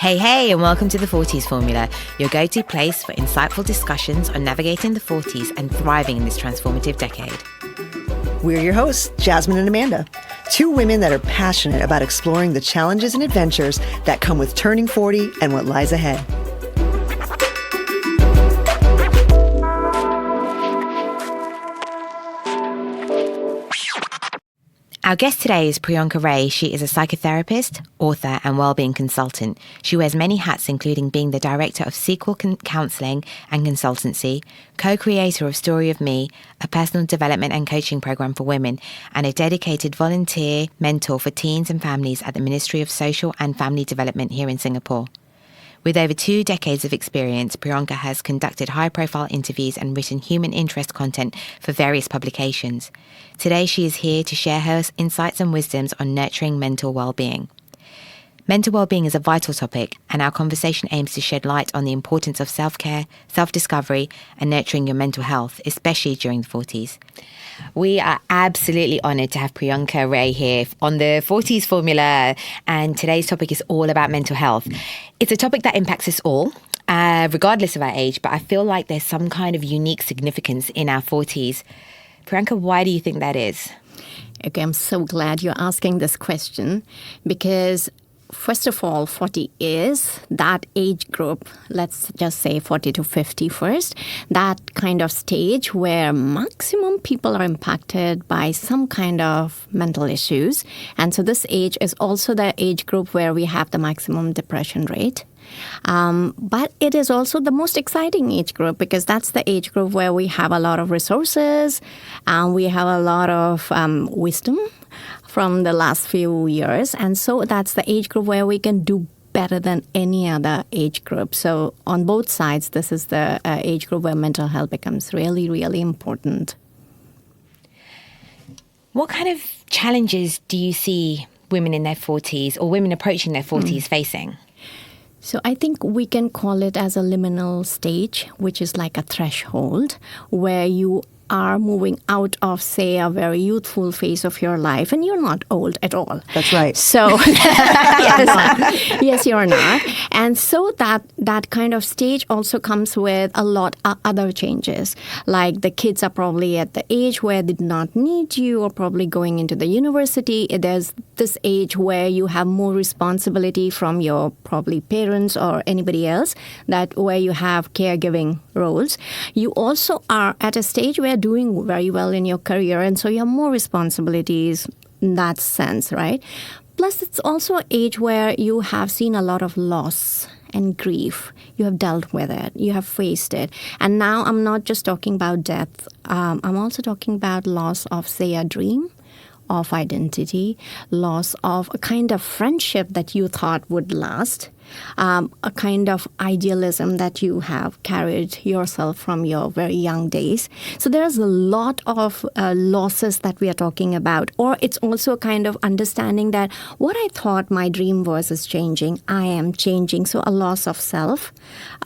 Hey, and welcome to the Forties Formula, your go-to place for insightful discussions on navigating the 40s and thriving in this transformative decade. We're your hosts, Jasmin and Amanda, two women that are passionate about exploring the challenges and adventures that come with turning 40 and what lies ahead. Our guest today is Prionka Ray. She is a psychotherapist, author, and wellbeing consultant. She wears many hats, including being the director of Sequel Counseling and Consultancy, co-creator of Story of Me, a personal development and coaching program for women, and a dedicated volunteer mentor for teens and families at the Ministry of Social and Family Development here in Singapore. With over 2 decades of experience, Prionka has conducted high-profile interviews and written human interest content for various publications. Today, she is here to share her insights and wisdoms on nurturing mental well-being. Mental well-being is a vital topic, and our conversation aims to shed light on the importance of self-care, self-discovery, and nurturing your mental health, especially during the 40s. We are absolutely honoured to have Prionka Ray here on the Forties Formula, and today's topic is all about mental health. It's a topic that impacts us all, regardless of our age, but I feel like there's some kind of unique significance in our 40s. Prionka, why do you think that is? Okay, I'm so glad you're asking this question because first of all, 40 is that age group, let's just say 40 to 50 first, that kind of stage where maximum people are impacted by some kind of mental issues. And so this age is also the age group where we have the maximum depression rate. But it is also the most exciting age group because that's the age group where we have a lot of resources and we have a lot of wisdom from the last few years. And so that's the age group where we can do better than any other age group. So on both sides, this is the age group where mental health becomes really, really important. What kind of challenges do you see women in their 40s or women approaching their 40s facing? So I think we can call it as a liminal stage, which is like a threshold where you are moving out of, say, a very youthful phase of your life, and you're not old at all. That's right. So, yes, you're not. And so that kind of stage also comes with a lot of other changes. Like the kids are probably at the age where they do not need you or probably going into the university. There's this age where you have more responsibility from your probably parents or anybody else, that where you have caregiving roles. You also are at a stage where doing very well in your career, and so you have more responsibilities in that sense, right? Plus, it's also an age where you have seen a lot of loss and grief. You have dealt with it. You have faced it. And now I'm not just talking about death. I'm also talking about loss of, say, a dream, of identity, loss of a kind of friendship that you thought would last, a kind of idealism that you have carried yourself from your very young days. So there's a lot of losses that we are talking about. Or it's also a kind of understanding that what I thought my dream was is changing. I am changing. So a loss of self.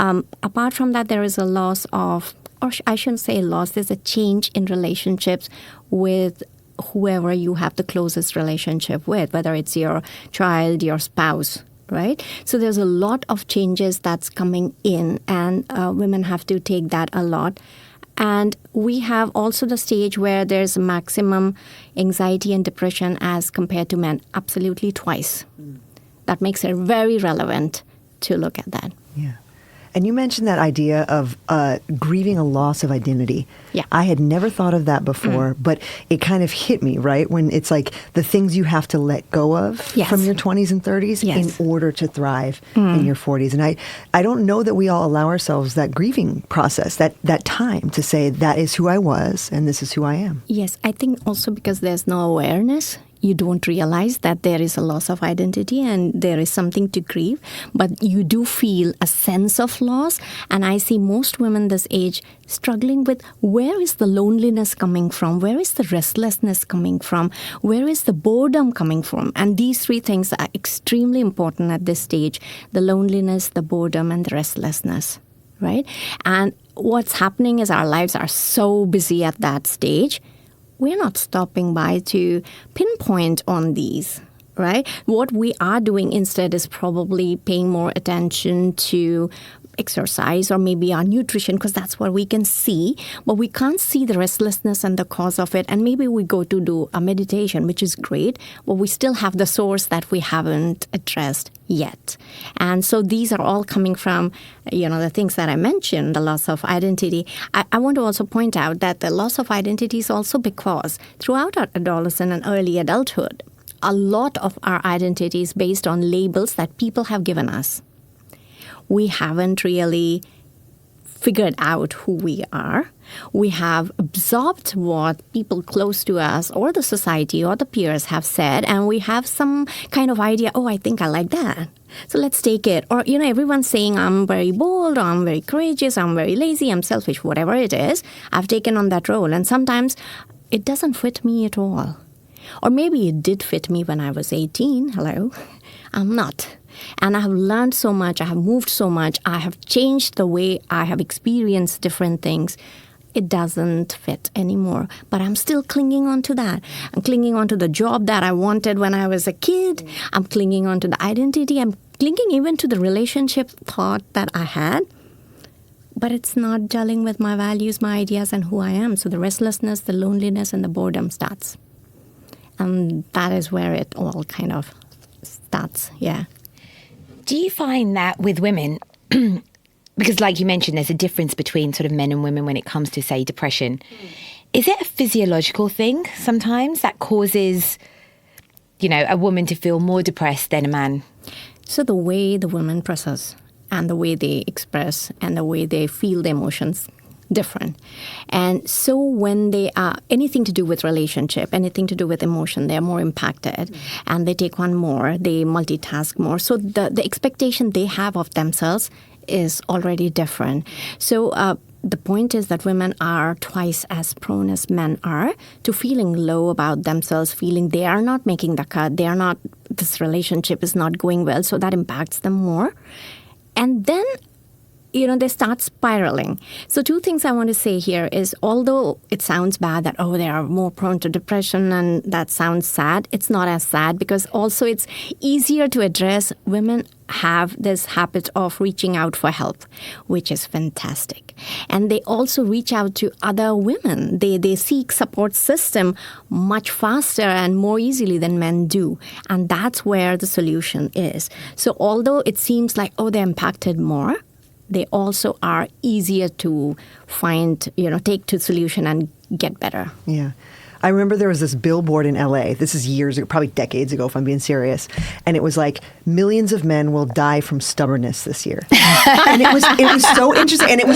Apart from that, there is a loss of, or I shouldn't say loss, there's a change in relationships with whoever you have the closest relationship with, whether it's your child, your spouse, right? So there's a lot of changes that's coming in, and women have to take that a lot. And we have also the stage where there's maximum anxiety and depression as compared to men, absolutely twice. That makes it very relevant to look at that. Yeah. And you mentioned that idea of grieving a loss of identity. Yeah. I had never thought of that before, but it kind of hit me, right? When it's like the things you have to let go of from your 20s and 30s in order to thrive in your 40s. And I don't know that we all allow ourselves that grieving process, that time to say that is who I was and this is who I am. Yes, I think also because there's no awareness. You don't realize that there is a loss of identity and there is something to grieve, but you do feel a sense of loss. And I see most women this age struggling with where is the loneliness coming from? Where is the restlessness coming from? Where is the boredom coming from? And these 3 things are extremely important at this stage: the loneliness, the boredom, and the restlessness, right? And what's happening is our lives are so busy at that stage. We're not stopping by to pinpoint on these. right? What we are doing instead is probably paying more attention to exercise or maybe our nutrition, because that's what we can see, but we can't see the restlessness and the cause of it. And maybe we go to do a meditation, which is great, but we still have the source that we haven't addressed yet. And so these are all coming from, the things that I mentioned, the loss of identity. I want to also point out that the loss of identity is also because throughout our adolescence and early adulthood, a lot of our identity is based on labels that people have given us. We haven't really figured out who we are. We have absorbed what people close to us or the society or the peers have said, and we have some kind of idea, I think I like that. So let's take it. Or, everyone's saying I'm very bold, or I'm very courageous, I'm very lazy, I'm selfish, whatever it is. I've taken on that role, and sometimes it doesn't fit me at all. Or maybe it did fit me when I was 18. Hello. I'm not. And I have learned so much, I have moved so much, I have changed the way I have experienced different things. It doesn't fit anymore. But I'm still clinging on to that. I'm clinging on to the job that I wanted when I was a kid. I'm clinging on to the identity. I'm clinging even to the relationship thought that I had. But it's not gelling with my values, my ideas, and who I am. So the restlessness, the loneliness, and the boredom starts. And that is where it all kind of starts, yeah. Do you find that with women, because like you mentioned, there's a difference between sort of men and women when it comes to, say, depression. Is it a physiological thing sometimes that causes, a woman to feel more depressed than a man? So the way the women process and the way they express and the way they feel the emotions different. And so when they are anything to do with relationship, anything to do with emotion, they're more impacted and they take on more, they multitask more. So the expectation they have of themselves is already different. So the point is that women are twice as prone as men are to feeling low about themselves, feeling they are not making the cut, this relationship is not going well, so that impacts them more. And then they start spiraling. So two things I want to say here is, although it sounds bad that, they are more prone to depression and that sounds sad, it's not as sad because also it's easier to address. Women have this habit of reaching out for help, which is fantastic. And they also reach out to other women. They seek support system much faster and more easily than men do. And that's where the solution is. So although it seems like, they're impacted more, they also are easier to find, take to solution and get better. Yeah. I remember there was this billboard in LA. This is years ago, probably decades ago, if I'm being serious. And it was like, millions of men will die from stubbornness this year. And it was so interesting. And it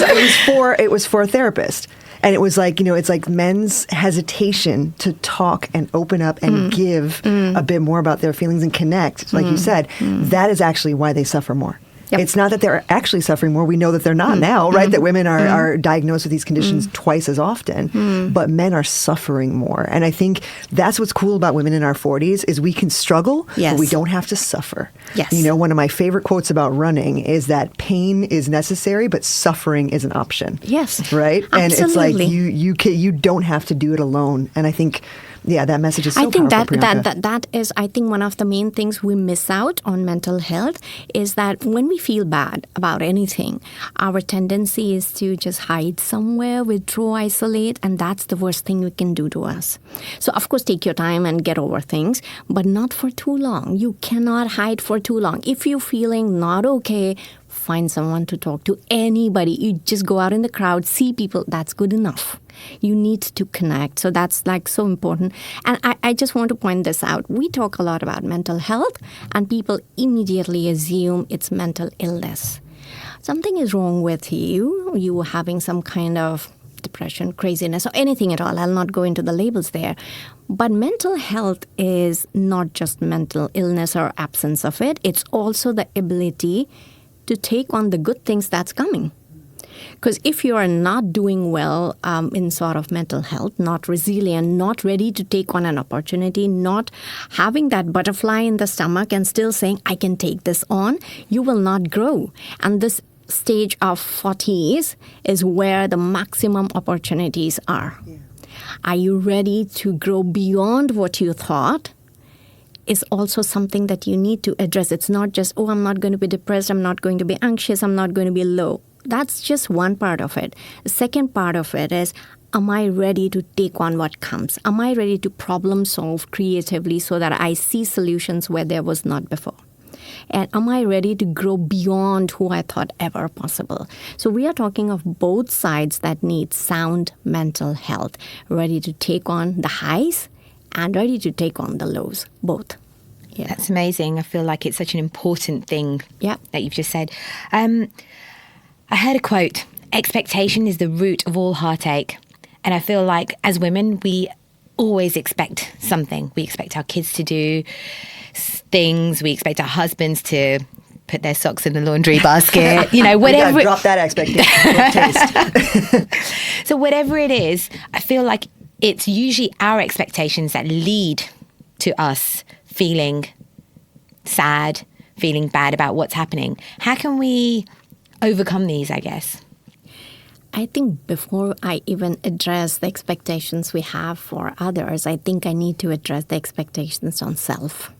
was for a therapist. And it was like, it's like men's hesitation to talk and open up and give a bit more about their feelings and connect, like you said. That is actually why they suffer more. Yep. It's not that they're actually suffering more. We know that they're not now, right? That women are diagnosed with these conditions twice as often, but men are suffering more. And I think that's what's cool about women in our 40s is we can struggle, but we don't have to suffer. Yes. One of my favorite quotes about running is that pain is necessary, but suffering is an option. Yes. Right? Absolutely. And it's like you don't have to do it alone. And I think that message is so powerful, Prionka. that is, I think, one of the main things we miss out on mental health is that when we feel bad about anything, our tendency is to just hide somewhere, withdraw, isolate, and that's the worst thing we can do to us. So, of course, take your time and get over things, but not for too long. You cannot hide for too long. If you're feeling not okay, find someone to talk to, anybody. You just go out in the crowd, see people, that's good enough. You need to connect. So that's so important. And I just want to point this out. We talk a lot about mental health and people immediately assume it's mental illness. Something is wrong with you. You are having some kind of depression, craziness, or anything at all. I'll not go into the labels there. But mental health is not just mental illness or absence of it. It's also the ability to take on the good things that's coming. Because if you are not doing well in sort of mental health, not resilient, not ready to take on an opportunity, not having that butterfly in the stomach and still saying, I can take this on, you will not grow. And this stage of 40s is where the maximum opportunities are. Yeah. Are you ready to grow beyond what you thought is also something that you need to address. It's not just, oh, I'm not going to be depressed, I'm not going to be anxious, I'm not going to be low. That's just one part of it. The second part of it is, am I ready to take on what comes? Am I ready to problem solve creatively so that I see solutions where there was not before? And am I ready to grow beyond who I thought ever possible? So we are talking of both sides that need sound mental health, ready to take on the highs and ready to take on the lows, both. Yeah. That's amazing. I feel like it's such an important thing that you've just said. I heard a quote, expectation is the root of all heartache. And I feel like as women, we always expect something. We expect our kids to do things. We expect our husbands to put their socks in the laundry basket. Whatever. Drop that expectation. Taste. So whatever it is, I feel like it's usually our expectations that lead to us feeling sad, feeling bad about what's happening. How can we overcome these, I guess? I think before I even address the expectations we have for others, I think I need to address the expectations on self.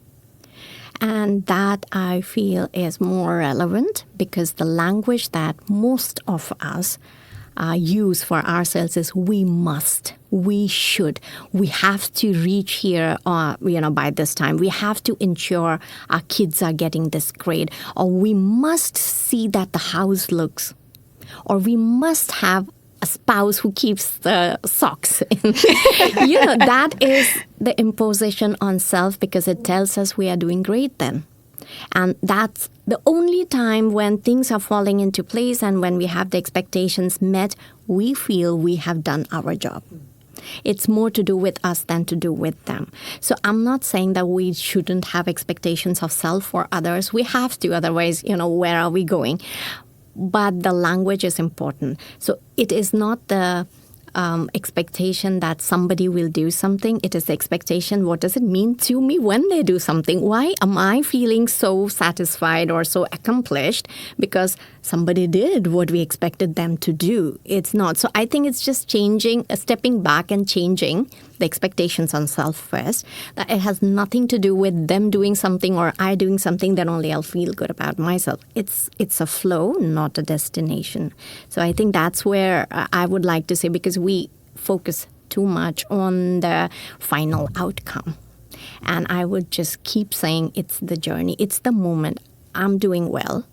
And that I feel is more relevant because the language that most of us use for ourselves is we must, we should, we have to reach here, by this time. We have to ensure our kids are getting this grade, or we must see that the house looks, or we must have a spouse who keeps the socks. That is the imposition on self because it tells us we are doing great then. And that's the only time when things are falling into place and when we have the expectations met, we feel we have done our job. It's more to do with us than to do with them. So I'm not saying that we shouldn't have expectations of self or others. We have to, otherwise, where are we going? But the language is important. So it is not the expectation that somebody will do something. It is the expectation, what does it mean to me when they do something? Why am I feeling so satisfied or so accomplished? Because somebody did what we expected them to do. It's not. So I think it's just stepping back and changing the expectations on self first. That it has nothing to do with them doing something or I doing something, then only I'll feel good about myself. It's a flow, not a destination. So I think that's where I would like to say, because we focus too much on the final outcome. And I would just keep saying it's the journey. It's the moment. I'm doing well.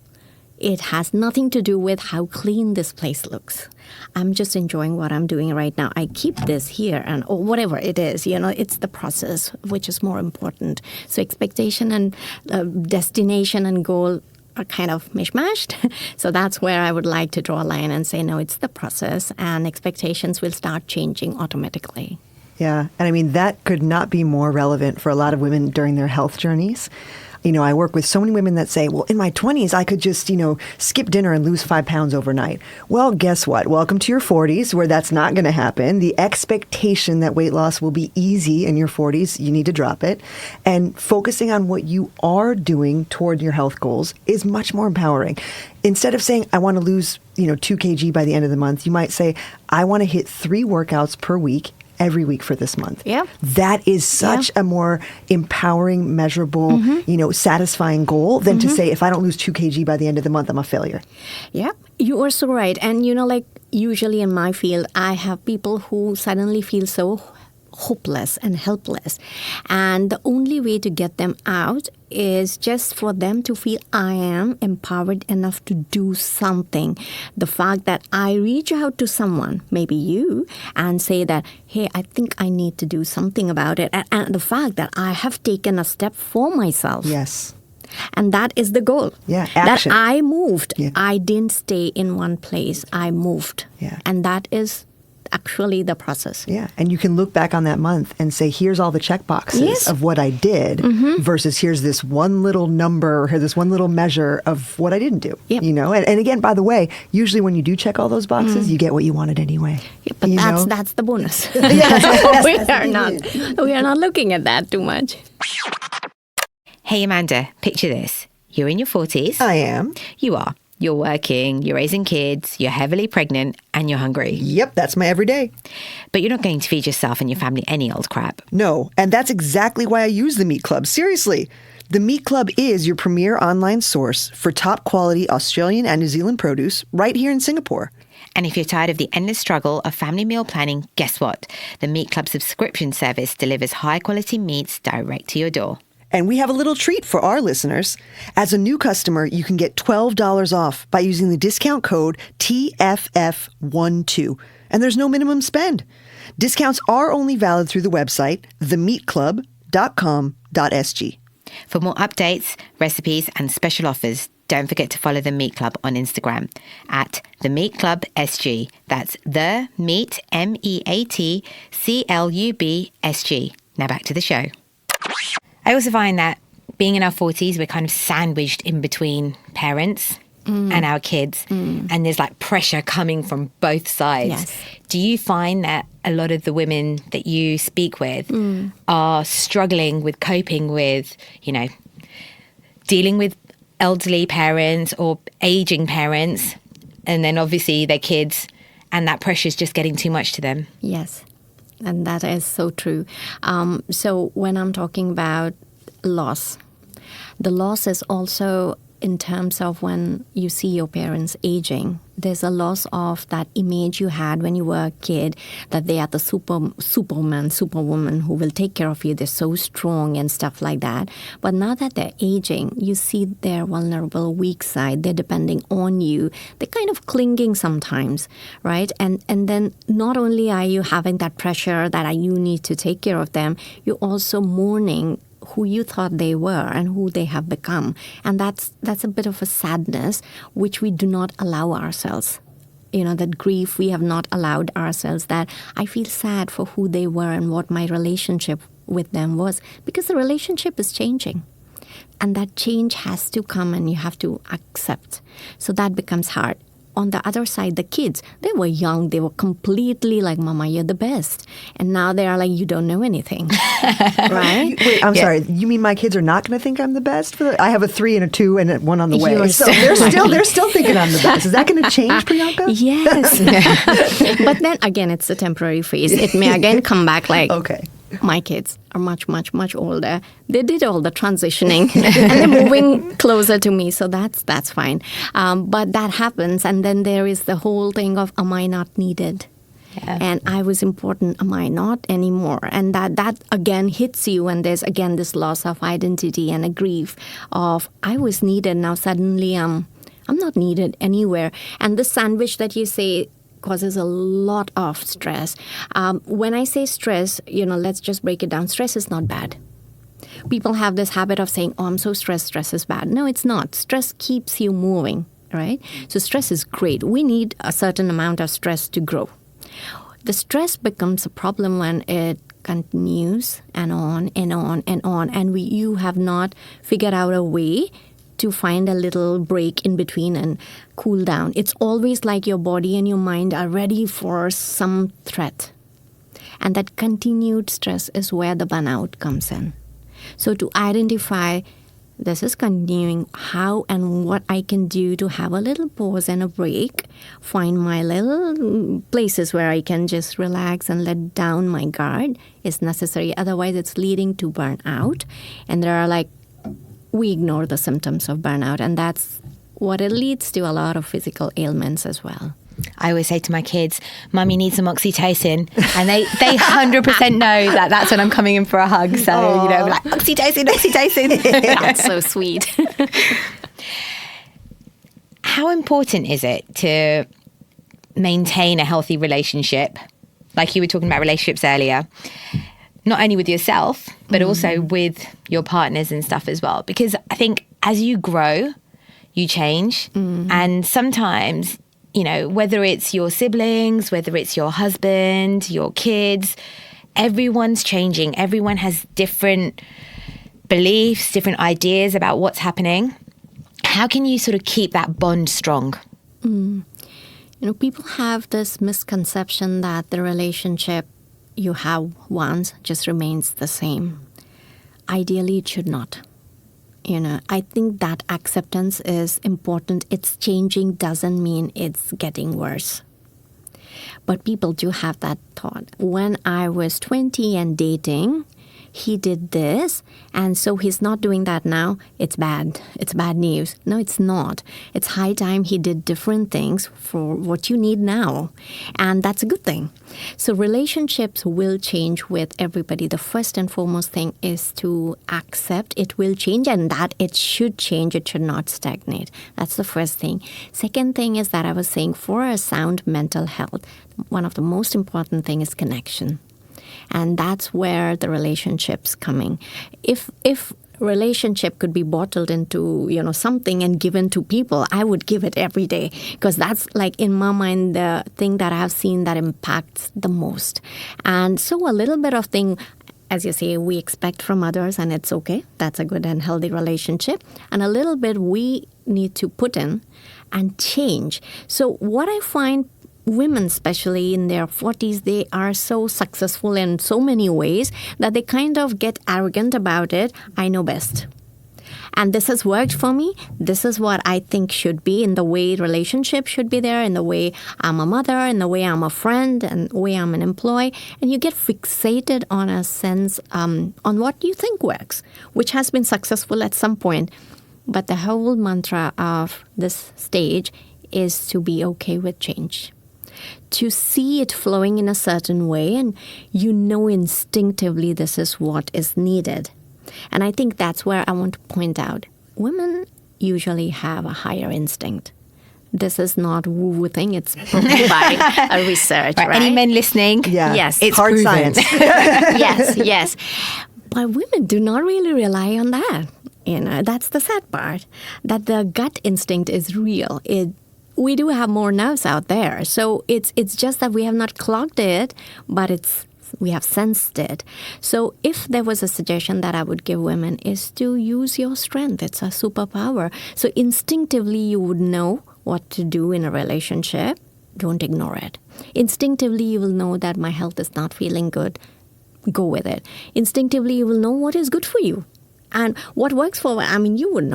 It has nothing to do with how clean this place looks. I'm just enjoying what I'm doing right now. I keep this here or whatever it is, it's the process, which is more important. So expectation and destination and goal are kind of mishmashed. So that's where I would like to draw a line and say, no, it's the process and expectations will start changing automatically. Yeah. And I mean, that could not be more relevant for a lot of women during their health journeys. I work with so many women that say, well, in my 20s, I could just, skip dinner and lose 5 pounds overnight. Well, guess what? Welcome to your 40s where that's not going to happen. The expectation that weight loss will be easy in your 40s, you need to drop it. And focusing on what you are doing toward your health goals is much more empowering. Instead of saying, I want to lose, 2 kg by the end of the month, you might say, I want to hit 3 workouts per week every week for this month. Yeah. That is such a more empowering, measurable, satisfying goal than to say, if I don't lose 2 kg by the end of the month, I'm a failure. Yeah, you are so right. And, usually in my field, I have people who suddenly feel so hopeless and helpless. And the only way to get them out is just for them to feel I am empowered enough to do something. The fact that I reach out to someone, maybe you, and say that, hey, I think I need to do something about it. And the fact that I have taken a step for myself. Yes. And that is the goal. Yeah, action. That I moved. Yeah. I didn't stay in one place. I moved. Yeah. And that is actually the process. Yeah. And you can look back on that month and say, here's all the check boxes of what I did versus here's this one little number or this one little measure of what I didn't do. Yep. And again, by the way, usually when you do check all those boxes, you get what you wanted anyway. Yeah, but that's the bonus. We are not looking at that too much. Hey, Amanda, picture this. You're in your 40s. I am. You are. you're working, you're raising kids, you're heavily pregnant, and you're hungry. Yep, that's my everyday. But you're not going to feed yourself and your family any old crap. No, and that's exactly why I use the Meat Club. Seriously. The Meat Club is your premier online source for top quality Australian and New Zealand produce right here in Singapore. And if you're tired of the endless struggle of family meal planning, guess what? The Meat Club subscription service delivers high-quality meats direct to your door. And we have a little treat for our listeners. As a new customer, you can get $12 off by using the discount code TFF12. And there's no minimum spend. Discounts are only valid through the website, themeatclub.com.sg. For more updates, recipes, and special offers, don't forget to follow The Meat Club on Instagram at The Meat Club SG. That's The Meat, MEAT CLUB SG. Now back to the show. I also find that being in our 40s, we're kind of sandwiched in between parents and our kids. And there's like pressure coming from both sides. Yes. Do you find that a lot of the women that you speak with are struggling with coping with, dealing with elderly parents or aging parents, and then obviously their kids, and that pressure is just getting too much to them? Yes, and that is so true. So when I'm talking about loss, the loss is also in terms of when you see your parents aging. There's a loss of that image you had when you were a kid, that they are the superman, superwoman who will take care of you. They're so strong and stuff like that. But now that they're aging, you see their vulnerable, weak side. They're depending on you. They're kind of clinging sometimes, right? And then not only are you having that pressure that you need to take care of them, you're also mourning who you thought they were and who they have become. And that's a bit of a sadness which we do not allow ourselves. That grief we have not allowed ourselves, that I feel sad for who they were and what my relationship with them was, because the relationship is changing. And that change has to come and you have to accept. So that becomes hard. On the other side, the kids, they were young. They were completely like, Mama, you're the best. And now they are like, you don't know anything. Right? Wait, I'm sorry. You mean my kids are not going to think I'm the best? I have a 3 and a 2 and one on the way. So they're still thinking I'm the best. Is that going to change, Prionka? Yes. But then again, it's a temporary phase. It may again come back like, okay. My kids are much, much, much older. They did all the transitioning and they're moving closer to me. So that's fine. But that happens. And then there is the whole thing of, am I not needed? Yeah. And I was important. Am I not anymore? And that again hits you. And there's again this loss of identity and a grief of, I was needed. Now suddenly I'm not needed anywhere. And the sandwich that you say causes a lot of stress. When I say stress, let's just break it down. Stress is not bad. People have this habit of saying, oh, I'm so stressed, stress is bad. No, it's not. Stress keeps you moving, right? So stress is great. We need a certain amount of stress to grow. The stress becomes a problem when it continues and on and on and on, and you have not figured out a way to find a little break in between and cool down. It's always like your body and your mind are ready for some threat. And that continued stress is where the burnout comes in. So to identify this is continuing, how and what I can do to have a little pause and a break, find my little places where I can just relax and let down my guard is necessary. Otherwise, it's leading to burnout. And there are we ignore the symptoms of burnout, and that's what it leads to, a lot of physical ailments as well. I always say to my kids, Mummy needs some oxytocin. And they 100% know that that's when I'm coming in for a hug. So, like, oxytocin. That's so sweet. How important is it to maintain a healthy relationship? Like you were talking about relationships earlier. Not only with yourself, but also with your partners and stuff as well. Because I think as you grow, you change. And sometimes, whether it's your siblings, whether it's your husband, your kids, everyone's changing. Everyone has different beliefs, different ideas about what's happening. How can you sort of keep that bond strong? People have this misconception that the relationship you have once just remains the same. Ideally, it should not. I think that acceptance is important. It's changing doesn't mean it's getting worse. But people do have that thought. When I was 20 and dating, he did this, and so he's not doing that now. It's bad. It's bad news. No, it's not. It's high time he did different things for what you need now. And that's a good thing. So relationships will change with everybody. The first and foremost thing is to accept it will change and that it should change. It should not stagnate. That's the first thing. Second thing is that I was saying for a sound mental health, one of the most important thing is connection. And that's where the relationship's coming. If relationship could be bottled into, something and given to people, I would give it every day. Because that's like, in my mind, the thing that I have seen that impacts the most. And so a little bit of thing, as you say, we expect from others, and it's okay. That's a good and healthy relationship. And a little bit we need to put in and change. So what I find, women, especially in their 40s, they are so successful in so many ways that they kind of get arrogant about it. I know best. And this has worked for me. This is what I think should be in the way relationship should be there, in the way I'm a mother, in the way I'm a friend, and the way I'm an employee. And you get fixated on a sense on what you think works, which has been successful at some point. But the whole mantra of this stage is to be okay with change. To see it flowing in a certain way, and instinctively this is what is needed. And I think that's where I want to point out. Women usually have a higher instinct. This is not woo-woo thing. It's proven by a research, right? Any men listening? Yeah. Yes. It's hard science. Yes. But women do not really rely on that. That's the sad part, that the gut instinct is real. We do have more nerves out there. So it's just that we have not clocked it, but we have sensed it. So if there was a suggestion that I would give women is to use your strength. It's a superpower. So instinctively you would know what to do in a relationship. Don't ignore it. Instinctively you will know that my health is not feeling good. Go with it. Instinctively you will know what is good for you. And what works for, you would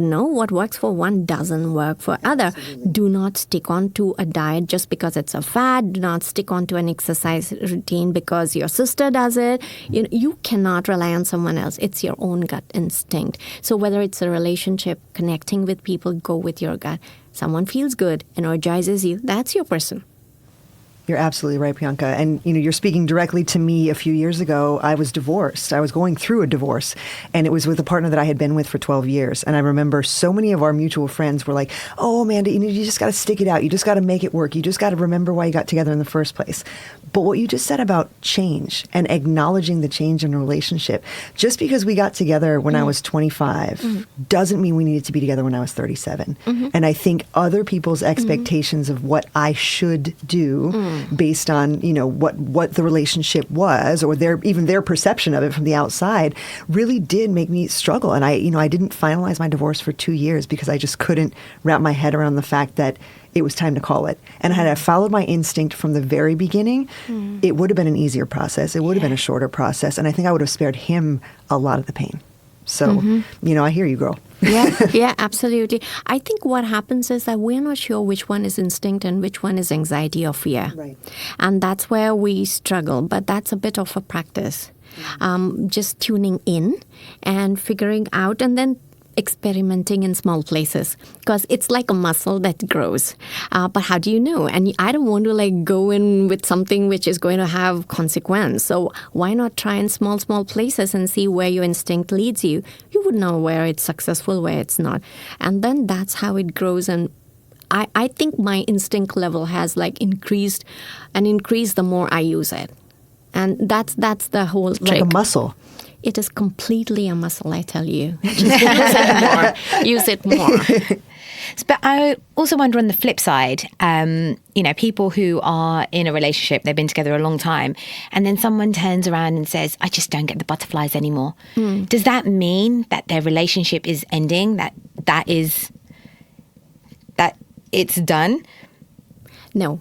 know what works for one doesn't work for other. Absolutely. Do not stick on to a diet just because it's a fad. Do not stick on to an exercise routine because your sister does it. You cannot rely on someone else. It's your own gut instinct. So whether it's a relationship, connecting with people, go with your gut. Someone feels good, energizes you. That's your person. You're absolutely right, Prionka. And, you're speaking directly to me. A few years ago, I was divorced. I was going through a divorce, and it was with a partner that I had been with for 12 years. And I remember so many of our mutual friends were like, oh, Amanda, you just got to stick it out. You just got to make it work. You just got to remember why you got together in the first place. But what you just said about change and acknowledging the change in a relationship, just because we got together when I was 25 doesn't mean we needed to be together when I was 37. And I think other people's expectations of what I should do based on, what the relationship was, or their perception of it from the outside, really did make me struggle. And I didn't finalize my divorce for 2 years because I just couldn't wrap my head around the fact that it was time to call it. And had I followed my instinct from the very beginning, it would have been an easier process. It would have been a shorter process. And I think I would have spared him a lot of the pain. So, I hear you, girl. Yeah, absolutely. I think what happens is that we're not sure which one is instinct and which one is anxiety or fear. Right. And that's where we struggle. But that's a bit of a practice. Just tuning in and figuring out, and then experimenting in small places, because it's like a muscle that grows. But how do you know? And I don't want to go in with something which is going to have consequence. So why not try in small places and see where your instinct leads you? You would know where it's successful, where it's not. And then that's how it grows. And I think my instinct level has increased the more I use it. And that's the whole trick. Like a muscle. It is completely a muscle, I tell you. Just use it more. But I also wonder on the flip side, people who are in a relationship, they've been together a long time, and then someone turns around and says, I just don't get the butterflies anymore. Does that mean that their relationship is ending, that it's done? No.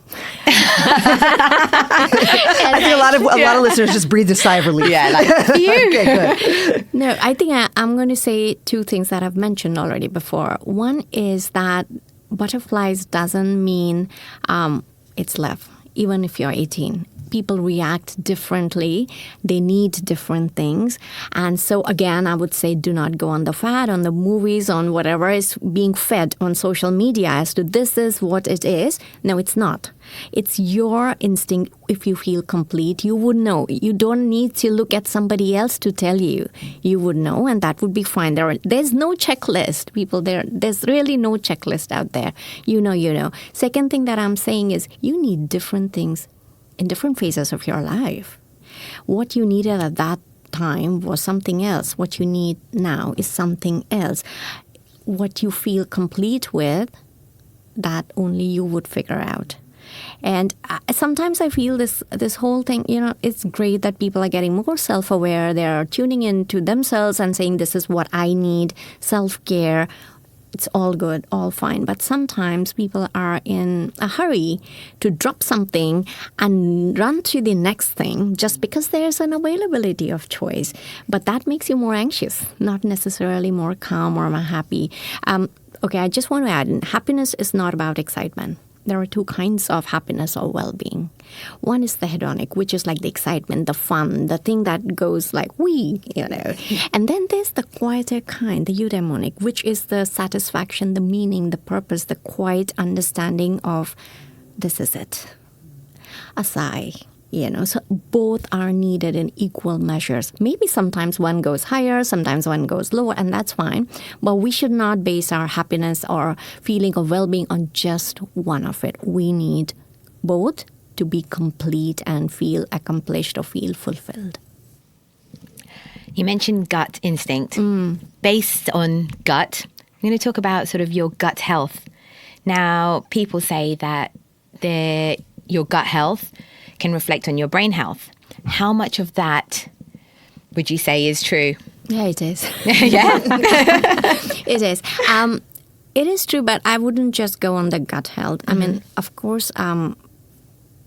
I think a lot of listeners just breathed a sigh of relief. Yeah, like, okay, good. No, I think I'm going to say two things that I've mentioned already before. One is that butterflies doesn't mean it's love, even if you're 18. People react differently. They need different things. And so, again, I would say do not go on the fad, on the movies, on whatever is being fed on social media as to this is what it is. No, it's not. It's your instinct. If you feel complete, you would know. You don't need to look at somebody else to tell you. You would know, and that would be fine. There's no checklist, people. There's really no checklist out there. You know. Second thing that I'm saying is you need different things in different phases of your life. What you needed at that time was something else. What you need now is something else. What you feel complete with, that only you would figure out. And sometimes I feel this whole thing, it's great that people are getting more self-aware. They're tuning into themselves and saying, this is what I need, self-care. It's all good, all fine. But sometimes people are in a hurry to drop something and run to the next thing just because there's an availability of choice. But that makes you more anxious, not necessarily more calm or more happy. Okay, I just want to add, happiness is not about excitement. There are two kinds of happiness or well-being. One is the hedonic, which is like the excitement, the fun, the thing that goes like, wee. And then there's the quieter kind, the eudaimonic, which is the satisfaction, the meaning, the purpose, the quiet understanding of this is it. A sigh. So both are needed in equal measures. Maybe sometimes one goes higher, sometimes one goes lower, and that's fine. But we should not base our happiness or feeling of well-being on just one of it. We need both to be complete and feel accomplished or feel fulfilled. You mentioned gut instinct. Based on gut, I'm going to talk about sort of your gut health. Now, people say that your gut health can reflect on your brain health. How much of that would you say is true? Yeah, it is. Yeah? It is. It is true, but I wouldn't just go on the gut health. I mean, of course,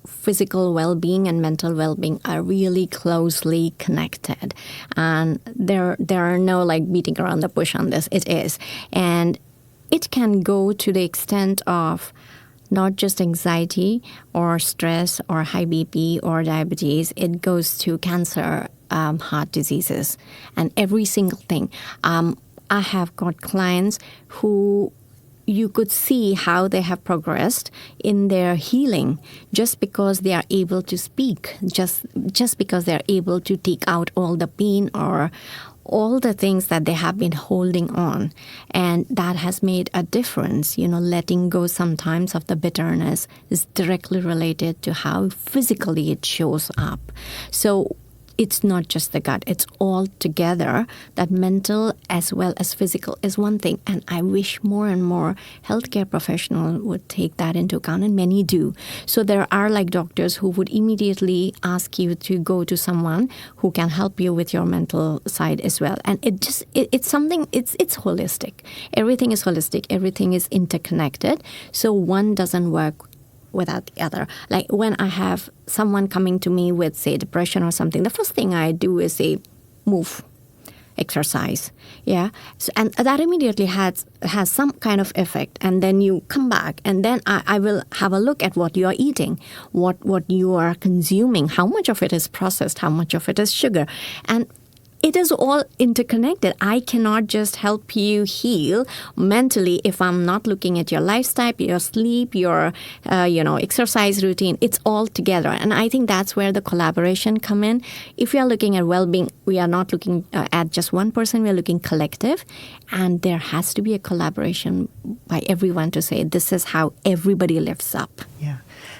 physical well-being and mental well-being are really closely connected. And there are no beating around the bush on this. It is. And it can go to the extent of not just anxiety or stress or high BP or diabetes. It goes to cancer, heart diseases, and every single thing. I have got clients who you could see how they have progressed in their healing just because they are able to speak, just because they're able to take out all the pain or all the things that they have been holding on. And that has made a difference. Letting go sometimes of the bitterness is directly related to how physically it shows up. So it's not just the gut. It's all together. That mental as well as physical is one thing. And I wish more and more healthcare professionals would take that into account, and many do. So there are doctors who would immediately ask you to go to someone who can help you with your mental side as well. And it's something, it's holistic. Everything is holistic. Everything is interconnected. So one doesn't work without the other. Like when I have someone coming to me with, say, depression or something, the first thing I do is say, move, exercise. Yeah. So, and that immediately has some kind of effect. And then you come back and then I will have a look at what you are eating, what you are consuming, how much of it is processed, how much of it is sugar. And it is all interconnected. I cannot just help you heal mentally if I'm not looking at your lifestyle, your sleep, your exercise routine. It's all together. And I think that's where the collaboration come in. If we are looking at well-being, we are not looking at just one person. We are looking collective. And there has to be a collaboration by everyone to say this is how everybody lifts up. Yeah.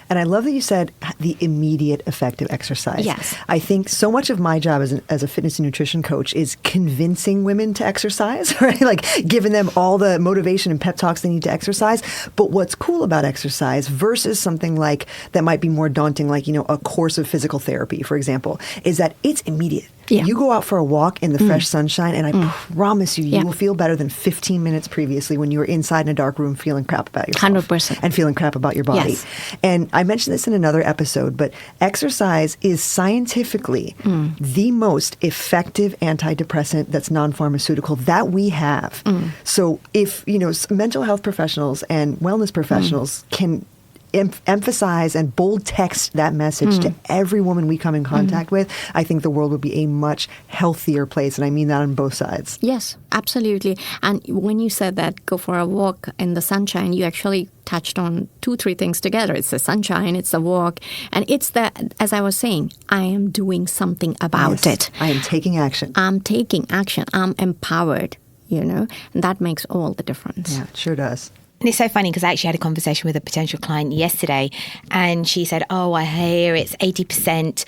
And I love that you said the immediate effect of exercise. Yes. I think so much of my job as a fitness and nutrition coach is convincing women to exercise, right? Like giving them all the motivation and pep talks they need to exercise. But what's cool about exercise versus something like that might be more daunting, like, a course of physical therapy, for example, is that it's immediate. Yeah. You go out for a walk in the fresh sunshine, and I promise you, you will feel better than 15 minutes previously when you were inside in a dark room feeling crap about yourself. 100%. And feeling crap about your body. Yes. And I mentioned this in another episode, but exercise is scientifically the most effective antidepressant that's non-pharmaceutical that we have. So if, mental health professionals and wellness professionals can emphasize and bold text that message to every woman we come in contact with, I think the world would be a much healthier place. And I mean that on both sides. Yes, absolutely. And when you said that go for a walk in the sunshine, you actually touched on 2-3 things together. It's the sunshine, it's the walk, and it's as I was saying, I am doing something about it. I am taking action. I'm taking action. I'm empowered, and that makes all the difference. Yeah, it sure does. And it's so funny because I actually had a conversation with a potential client yesterday, and she said, oh, I hear it's 80%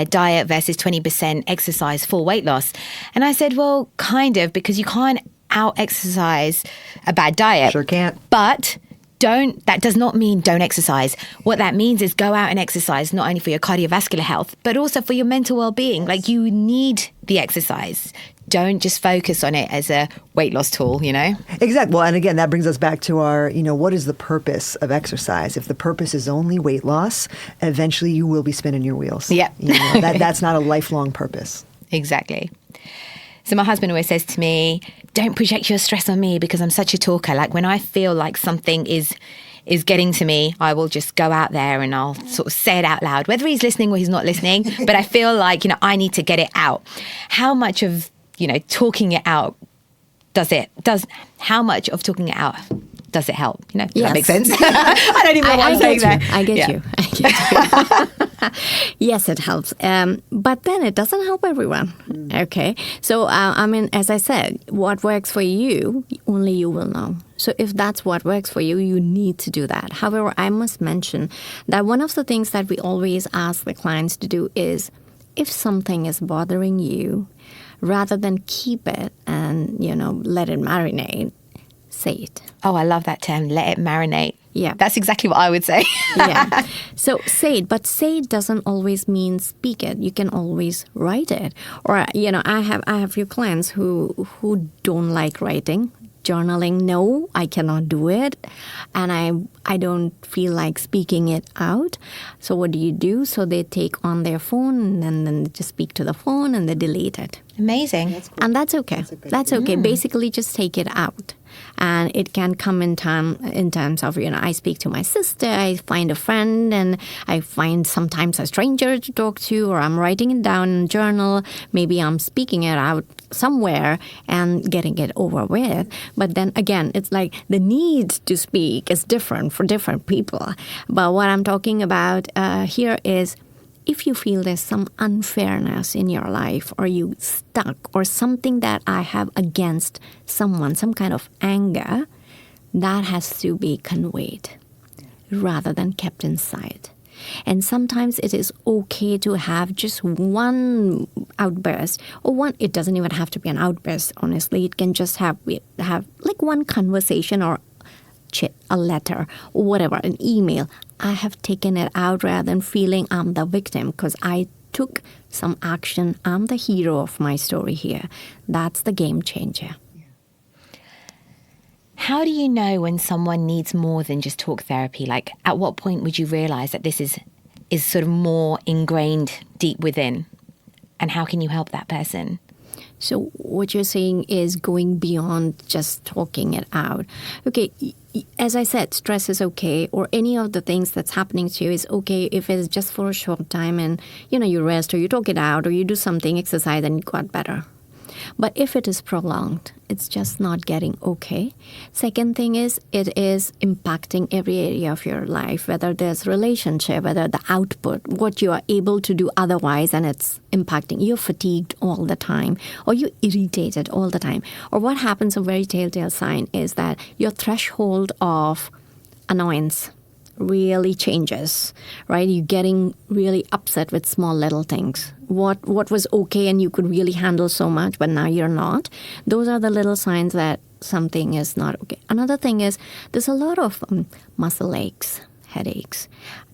diet versus 20% exercise for weight loss. And I said, well, kind of, because you can't out-exercise a bad diet. Sure can't. But that does not mean don't exercise. What that means is go out and exercise, not only for your cardiovascular health, but also for your mental well-being. Like, you need the exercise. Don't just focus on it as a weight loss tool, Exactly. Well, and again, that brings us back to our, what is the purpose of exercise? If the purpose is only weight loss, eventually you will be spinning your wheels. Yeah. That's not a lifelong purpose. Exactly. So my husband always says to me, don't project your stress on me because I'm such a talker. Like, when I feel like something is getting to me, I will just go out there and I'll sort of say it out loud, whether he's listening or he's not listening. But I feel like, I need to get it out. How much of, talking it out how much of talking it out does it help? Does that make sense? I don't even know what I'm saying there. I get you. Yes, it helps. But then it doesn't help everyone. Okay. So, as I said, what works for you, only you will know. So if that's what works for you, you need to do that. However, I must mention that one of the things that we always ask the clients to do is, if something is bothering you, rather than keep it and, let it marinate, say it. Oh, I love that term, let it marinate. Yeah. That's exactly what I would say. Yeah. So say it, but say it doesn't always mean speak it. You can always write it. Or, I have few clients who don't like writing. Journaling, no, I cannot do it. And I don't feel like speaking it out. So what do? So they take on their phone and then they just speak to the phone and they delete it. Amazing. That's cool. And that's okay. That's okay. Basically, just take it out. And it can come in terms of, I speak to my sister, I find a friend, and I find sometimes a stranger to talk to, or I'm writing it down in a journal. Maybe I'm speaking it out somewhere and getting it over with. But then again, it's like the need to speak is different for different people. But what I'm talking about here is, if you feel there's some unfairness in your life, or you stuck, or something that I have against someone, some kind of anger, that has to be conveyed rather than kept inside. And sometimes it is okay to have just one outburst, or it doesn't even have to be an outburst, honestly. It can just have like one conversation, or a letter, or whatever, an email. I have taken it out rather than feeling I'm the victim, because I took some action. I'm the hero of my story here. That's the game changer. How do you know when someone needs more than just talk therapy? Like, at what point would you realize that this is sort of more ingrained deep within? And how can you help that person? So what you're saying is going beyond just talking it out. Okay, as I said, stress is okay, or any of the things that's happening to you is okay if it's just for a short time and, you rest, or you talk it out, or you do something, exercise, and it got better. But if it is prolonged, it's just not getting okay. Second thing is, it is impacting every area of your life, whether there's relationship, whether the output, what you are able to do otherwise, and it's impacting. You're fatigued all the time, or you're irritated all the time. Or what happens, a very telltale sign, is that your threshold of annoyance really changes, right? You're getting really upset with small little things. What was okay and you could really handle so much, but now you're not. Those are the little signs that something is not okay. Another thing is, there's a lot of muscle aches, headaches,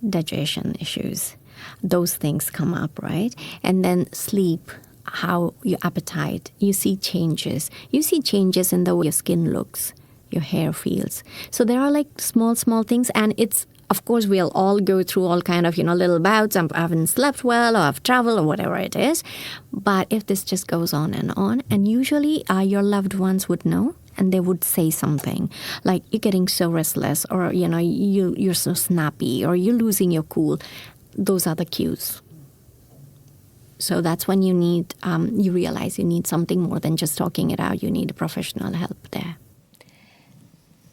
digestion issues. Those things come up, right? And then sleep. how your appetite, you see changes. You see changes in the way your skin looks, your hair feels. So there are like small things, and it's, of course, we'll all go through all kind of, little bouts. I haven't slept well, or I've traveled, or whatever it is. But if this just goes on, and usually your loved ones would know, and they would say something like, you're getting so restless, or, you're so snappy, or you're losing your cool. Those are the cues. So that's when you need, you realize you need something more than just talking it out. You need professional help there.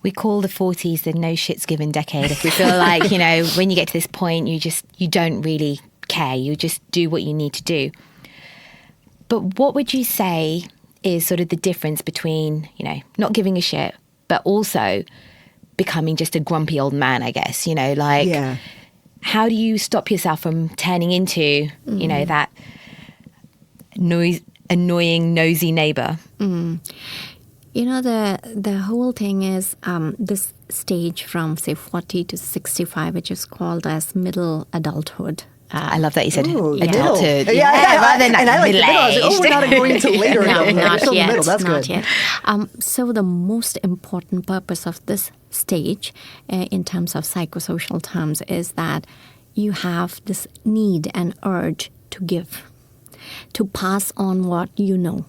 We call the 40s the no shits given decade. If we feel like, when you get to this point, you don't really care. You just do what you need to do. But what would you say is sort of the difference between, not giving a shit, but also becoming just a grumpy old man, I guess, Yeah. How do you stop yourself from turning into, that annoying, nosy neighbor? The whole thing is this stage from, say, 40 to 65, which is called as middle adulthood. I love that you said adulthood. Yeah, rather than and I like the middle. I was like, middle-aged. we're not going until later. No, not Still in the yet. middle. That's not good. yet. So the most important purpose of this stage, in terms of psychosocial terms, is that you have this need and urge to give, to pass on what you know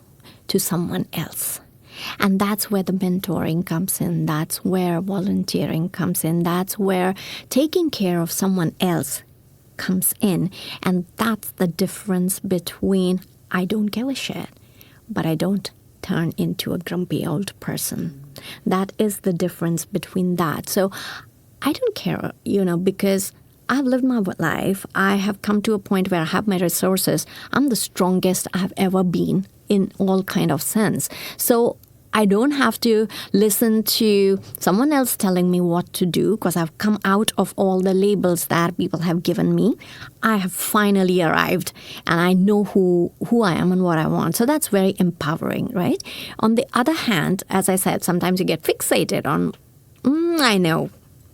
to someone else. And that's where the mentoring comes in. That's where volunteering comes in. That's where taking care of someone else comes in. And that's the difference between I don't give a shit, but I don't turn into a grumpy old person. That is the difference between that. So I don't care, because I've lived my life. I have come to a point where I have my resources. I'm the strongest I've ever been in all kind of sense. So I don't have to listen to someone else telling me what to do, because I've come out of all the labels that people have given me. I have finally arrived, and I know who I am and what I want. So that's very empowering, right? On the other hand, as I said, sometimes you get fixated on, I know,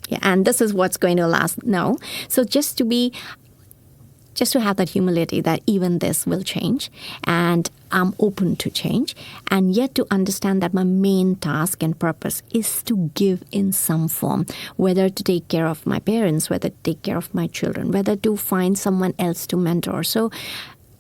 yeah, and this is what's going to last. No. So just to have that humility that even this will change, and I'm open to change, and yet to understand that my main task and purpose is to give in some form, whether to take care of my parents, whether to take care of my children, whether to find someone else to mentor. So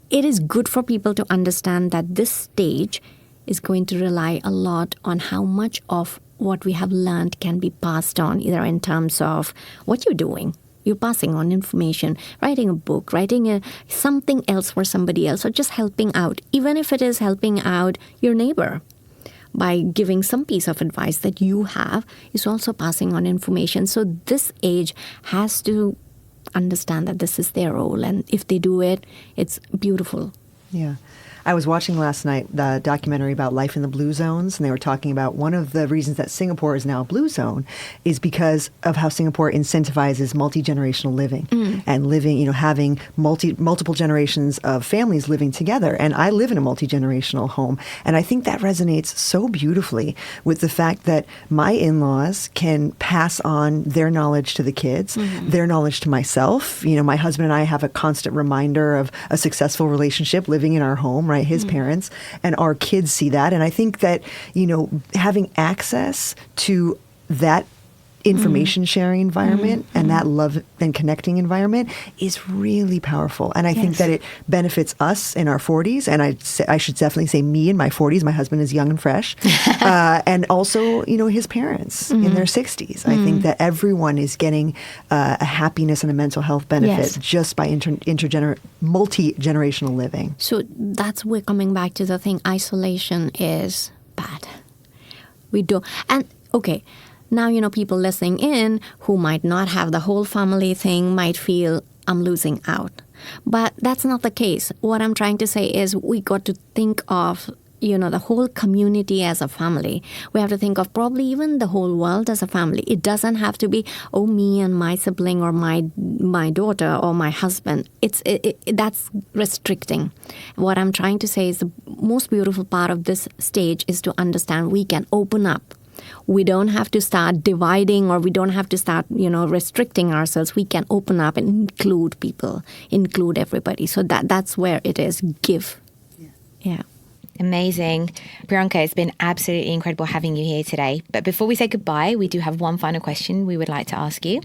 it is good for people to understand that this stage is going to rely a lot on how much of what we have learned can be passed on, either in terms of what you're doing. You're passing on information, writing a book, writing something else for somebody else, or just helping out, even if it is helping out your neighbor by giving some piece of advice that you have, is also passing on information. So this age has to understand that this is their role, and if they do it, it's beautiful. Yeah. I was watching last night the documentary about life in the blue zones, and they were talking about one of the reasons that Singapore is now a blue zone is because of how Singapore incentivizes multi-generational living and living, having multiple generations of families living together. And I live in a multi-generational home, and I think that resonates so beautifully with the fact that my in-laws can pass on their knowledge to the kids, their knowledge to myself. My husband and I have a constant reminder of a successful relationship living in our home, right? His parents, and our kids see that. And I think that, having access to that information sharing environment and that love and connecting environment is really powerful. And I think that it benefits us in our 40s. And I should definitely say me in my 40s. My husband is young and fresh. And also, his parents in their 60s. I think that everyone is getting a happiness and a mental health benefit just by multi-generational living. So that's where coming back to the thing, isolation is bad. We do. And okay, now, people listening in who might not have the whole family thing might feel I'm losing out. But that's not the case. What I'm trying to say is we got to think of, the whole community as a family. We have to think of probably even the whole world as a family. It doesn't have to be, me and my sibling or my daughter or my husband. That's restricting. What I'm trying to say is the most beautiful part of this stage is to understand we can open up. We don't have to start dividing, or we don't have to start, restricting ourselves. We can open up and include people, include everybody. So that's where it is. Give. Yeah. Amazing. Prionka, it's been absolutely incredible having you here today. But before we say goodbye, we do have one final question we would like to ask you.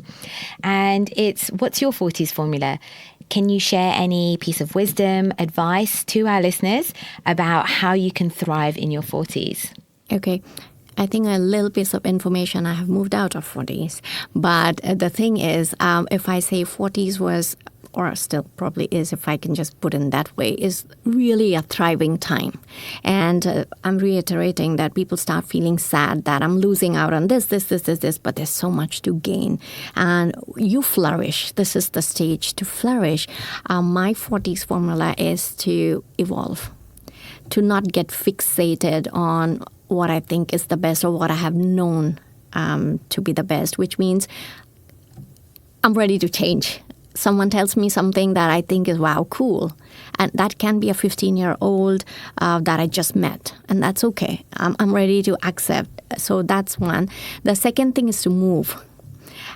And it's, what's your 40s formula? Can you share any piece of wisdom, advice to our listeners about how you can thrive in your 40s? Okay. I think a little piece of information, I have moved out of 40s. But the thing is, if I say 40s was, or still probably is, if I can just put in that way, is really a thriving time. And I'm reiterating that people start feeling sad that I'm losing out on this, but there's so much to gain. And you flourish. This is the stage to flourish. My 40s formula is to evolve, to not get fixated on what I think is the best or what I have known to be the best, which means I'm ready to change. Someone tells me something that I think is, wow, cool. And that can be a 15-year-old that I just met. And that's okay. I'm ready to accept. So that's one. The second thing is to move.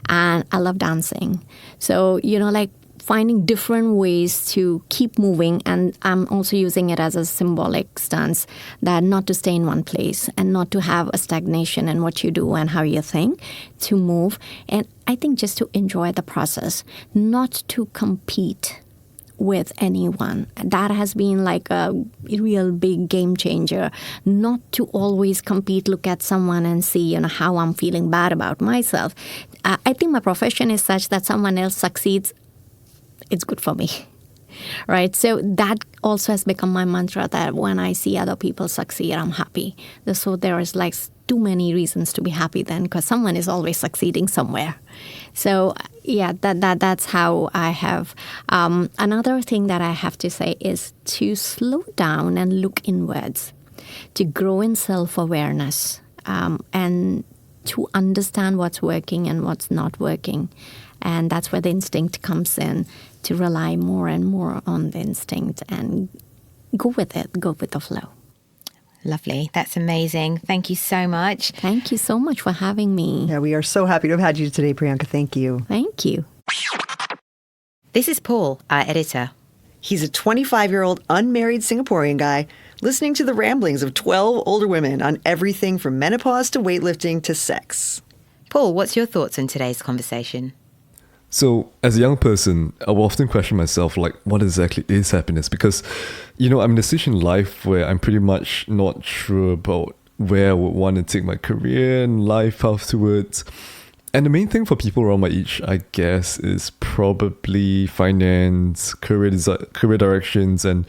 And I love dancing. So, like finding different ways to keep moving. And I'm also using it as a symbolic stance that not to stay in one place and not to have a stagnation in what you do and how you think, to move. And I think just to enjoy the process, not to compete with anyone. That has been like a real big game changer. Not to always compete, look at someone and see, how I'm feeling bad about myself. I think my profession is such that someone else succeeds, it's good for me, right? So that also has become my mantra, that when I see other people succeed, I'm happy. So there is like too many reasons to be happy then, because someone is always succeeding somewhere. So yeah, that's how I have. Another thing that I have to say is to slow down and look inwards, to grow in self-awareness, and to understand what's working and what's not working. And that's where the instinct comes in, to rely more and more on the instinct and go with it, go with the flow. Lovely. That's amazing. Thank you so much. Thank you so much for having me. Yeah, we are so happy to have had you today, Prionka. Thank you. Thank you. This is Paul, our editor. He's a 25-year-old unmarried Singaporean guy listening to the ramblings of 12 older women on everything from menopause to weightlifting to sex. Paul, what's your thoughts on today's conversation? So, as a young person, I will often question myself, like, what exactly is happiness? Because, I'm in a stage in life where I'm pretty much not sure about where I would want to take my career and life afterwards. And the main thing for people around my age, I guess, is probably finance, career directions, and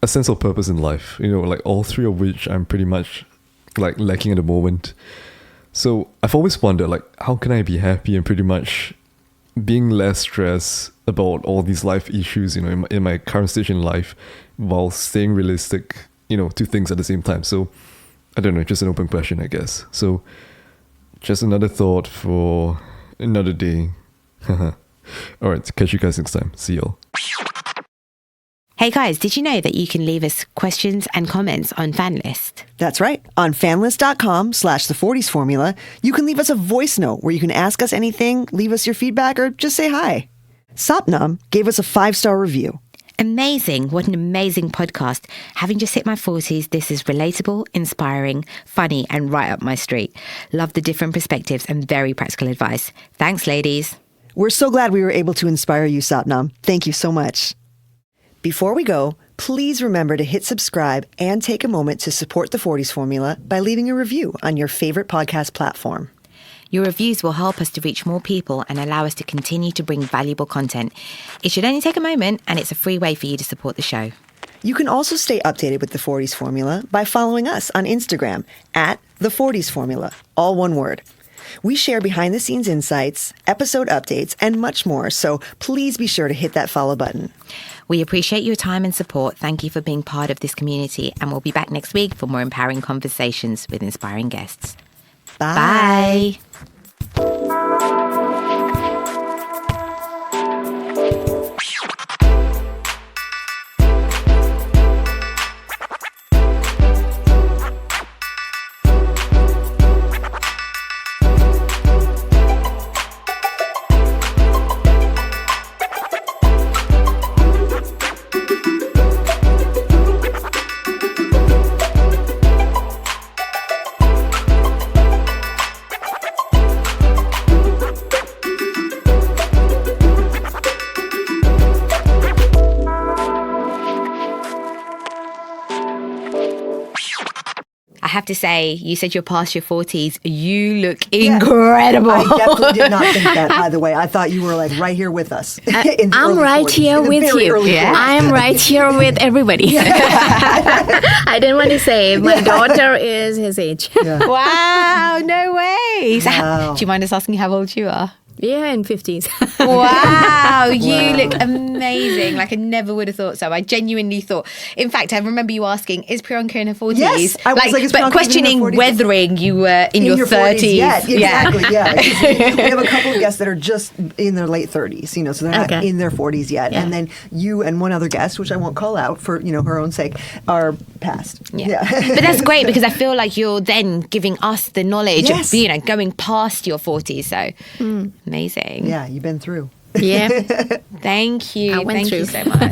a sense of purpose in life. Like all three of which I'm pretty much like lacking at the moment. So I've always wondered, like, how can I be happy and pretty much being less stressed about all these life issues, in my current stage in life, while staying realistic, to things at the same time. So I don't know, just an open question, I guess. So just another thought for another day. All right, catch you guys next time. See y'all. Hey guys, did you know that you can leave us questions and comments on FanList? That's right. On fanlist.com/the40s formula, you can leave us a voice note where you can ask us anything, leave us your feedback, or just say hi. Sapnam gave us a 5-star review. Amazing. What an amazing podcast. Having just hit my 40s, this is relatable, inspiring, funny, and right up my street. Love the different perspectives and very practical advice. Thanks, ladies. We're so glad we were able to inspire you, Sapnam. Thank you so much. Before we go, please remember to hit subscribe and take a moment to support the 40s formula by leaving a review on your favorite podcast platform. Your reviews will help us to reach more people and allow us to continue to bring valuable content. It should only take a moment, and it's a free way for you to support the show. You can also stay updated with the 40s formula by following us on Instagram at the 40s formula, all one word. We share behind-the-scenes insights, episode updates, and much more, so please be sure to hit that follow button. We appreciate your time and support. Thank you for being part of this community, and we'll be back next week for more empowering conversations with inspiring guests. Bye. have to say, you said you're past your 40s. You look incredible. I definitely did not think that, by the way. I thought you were like right here with us. I'm right 40s, here with you. I am right here with everybody. I didn't want to say my daughter is his age. Wow, no way. So do you mind us asking how old you are? Yeah, in 50s. Wow, you look amazing. Like I never would have thought so. I genuinely thought. In fact, I remember you asking, "Is Prionka in her 40s?" Yes, I was like, but questioning whether you were in your 30s. Yeah, exactly. Yeah, we have a couple of guests that are just in their late 30s. You know, so they're not in their 40s yet. And then you and one other guest, which I won't call out for her own sake, are past. Yeah. But that's great because I feel like you're then giving us the knowledge of going past your 40s. So. Amazing. Yeah, you've been through. Yeah. Thank you. I went Thank through. you so much.